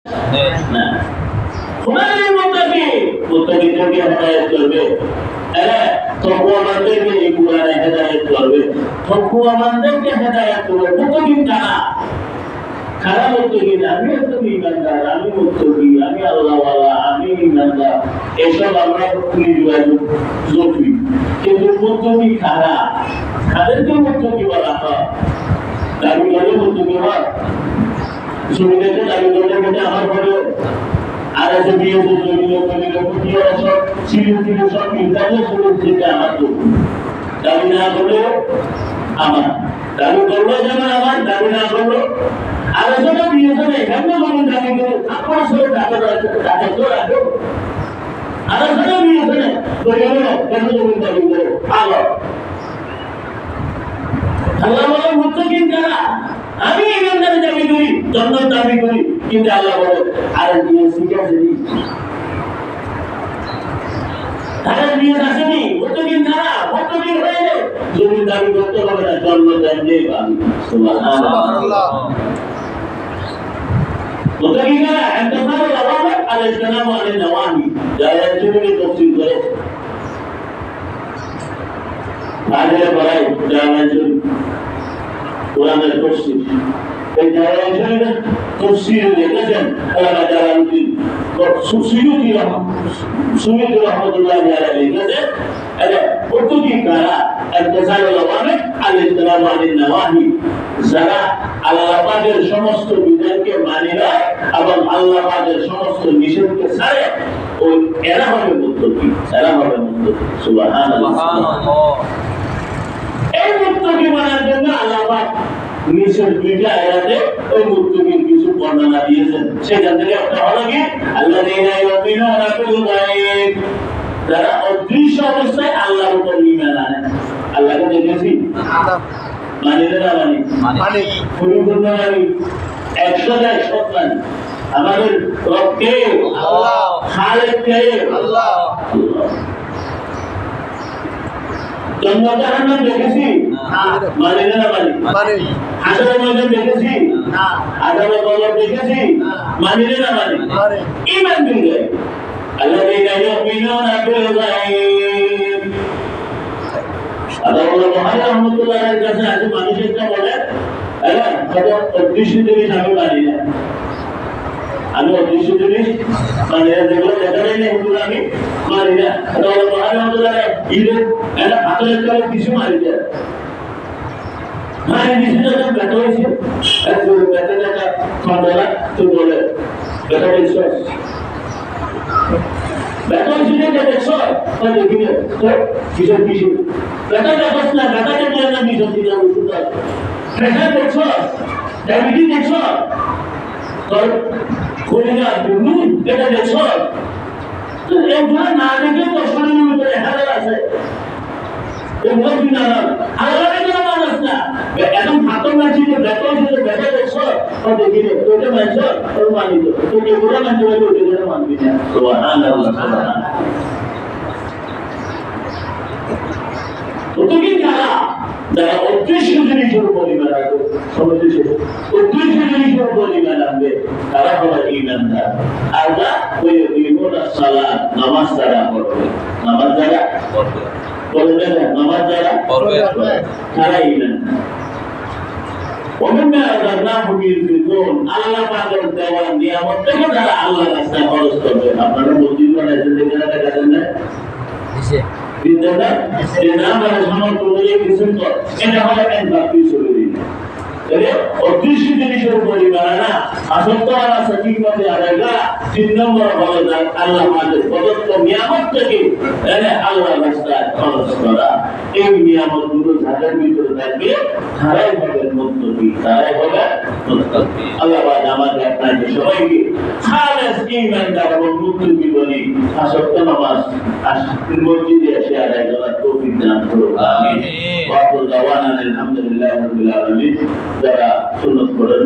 না খুনাদের মুত্তাকি মুত্তাকিদেরকে হেদায়েত করবে তকওয়াবানদেরকে এই কুরআনে হেদায়েত করবে তকওয়াবানদেরকে হেদায়েত করবে মুত্তাকিন কারা খারাপ মুত্তাকিন আমি তো ঈমানদার আমি মুত্তাকি আমি আল্লাহওয়ালা আমি ঈমানদার এসব আমরা নির্বাচন জরুরি কিন্তু মুত্তাকি কারা তাদেরকে মুত্তাকি বলা হয় দাবি করে মুত্তাকি হয় সুবিধাতে দাবি করতে গেলে আমার ঘরে আর এসে বিয়ে সব ছিল সব নির্ধারণ করে আমার তো দাবি না করলে আমার দাবি করলো যেমন আমার দাবি না করলো আর এসে বিয়ে করে এখানে যখন দাবি করে আপনার সঙ্গে টাকা তো রাখো আর এসে বিয়ে করে কেন যখন দাবি করো আলো আল্লাহ বলে মুত্তাকিন কারা আমি ইমানদার দাবি করি জান্নাত দাবি করি কিন্তু আল্লাহ বলে আরে দিয়ে শিখাছেনি তারা দিয়ে আসেনি মুত্তাকিন কারা মুত্তাকিন হয়ে যদি দাবি করতে হবে না জান্নাত দেবে আমি সুবহানাল্লাহ মুত্তাকিন কারা ইন্তেসারুল আওয়ামির আলাইহিস সালাম ওয়া নওয়াহি যারা চুরি তফসিল করে আগে বলাই যারা চুরি কোরআনের তফসির এই জালালাইনের তফসির লিখেছেন আল্লামা জালালউদ্দিন সুয়ুতী রাহমাতুল্লাহি আলাইহি লিখেছেন এটা মুত্তাকিন কারা ইন্তেসারুল আওয়ামির আলাইহিস সালাম ওয়া নওয়াহি যারা আল্লাহ পাকের সমস্ত বিধানকে মানে না এবং আল্লাহ পাকের সমস্ত নিষেধকে ছাড়ে ওই এরা হবে মুত্তাকি সুবহানাল্লাহ এই মুত্তাকি মানার জন্য আল্লাহ পাক নিষেধ দুইটা আয়াতে ওই মুত্তাকির কিছু বর্ণনা দিয়েছেন সেখান থেকে একটা হলো কি আল্লাযীনা ইউমিনুনা বিল গায়ব যারা অদৃশ্য অবস্থায় আল্লাহর উপর ঈমান আনে আল্লাহকে দেখেছি মানে না মানে পরিপূর্ণ মানে 100% মানে আমাদের রব কে আল্লাহ খালিক কে আল্লাহ জন্ম জাহান্নাম দেখেছি মানে না মানে হাসরের ময়দান দেখেছি আযাবের কবর দেখেছি মানে না মানে ঈমান বিল গায়ব আল্লাযীনা ইউমিনুনা বিল গায়ব আল্লাহ রাহমাতুল্লাহির কাছে আছে মানুষেরা বলে কত অদৃশ্য জিনিস আমি মানি না আমি অদৃশ্য জিনিস মানে যেগুলো দেখা যায় না এগুলো আমি মানি না আল্লাহ রাহমাতুল্লাহ ঈদের এটা হাতের কাছে কিছু মারি যায় মানে নিশ্চিত ব্যাটা হয়েছে একজন ব্যাটাটা খন্ডলা তো বলে ব্যাটা হয়েছে ব্যাটা হয়েছে যে দেখছো তো দেখিলে তো কিসের কিসের ব্যাটা দেখছ না ব্যাটাকে বলে না মিশন দিতে ওষুধ প্রেশার দেখছো ডায়াবেটিস দেখছো তোর কলিজা দুর্নীতি এটা দেখছো তো এগুলো না দেখে তো শরীরের ভিতরে হাজার আছে এগুলো কি না আল্লাহকে কেন মানুষ না এখন হাতর না ছিল ব্যাটা হয়েছে ব্যাটা দেখছো তো দেখিলে তোকে মানছ তোর মানি তো তোকে এগুলো মানতে পারবে ওকে যেন মানবি না সুবহানাল্লাহ মুত্তাকিন কারা যারা অদৃশ্য জিনিসের উপর ঈমান রাখে সমাজে অদৃশ্য জিনিসের উপর ঈমান রাখবে তারা হলো ঈমানদার আর যা ওই ঈমান সালাত নামাজ যারা পড়বে নামাজ যারা পড়বে নামাজ যারা পড়বে তারা ঈমানদার ومما رزقناهم ينفقون আল্লাহ পাকের দেওয়া নিয়ামত থেকে যারা আল্লাহর রাস্তায় খরচ করবে আপনারা মসজিদ বানাইছেন যেখানে টাকা দেন না দিছে বিদ্যাটা এই নাম আর সমর্থ করে কিছু তো এটা হলো একবার কিছু করে এরে অদৃশ্য জিনিসের উপর ঈমান আনা আসক্ত হওয়া সঠিক পথে আদায় করা 3 নম্বর হলো আল্লাহ পাকের প্রদত্ত নিয়ামত থেকে আল্লাহর রাস্তায় খরচ করা এই নিয়ামতগুলো যাদের ভিতরে থাকবে তারাই হবে মুত্তাকি আল্লাহ পাক আমাদের আপনাদের সবাইকে খালেস ঈমানদার এবং মুত্তাকি বলি আসক্ত নামাজ মসজিদে এসে আদায় করার তৌফিক দান করুন আমিন ওয়া আলহামদুলিল্লাহি রাব্বিল আলামিন যারা সুন্নাত পড়েন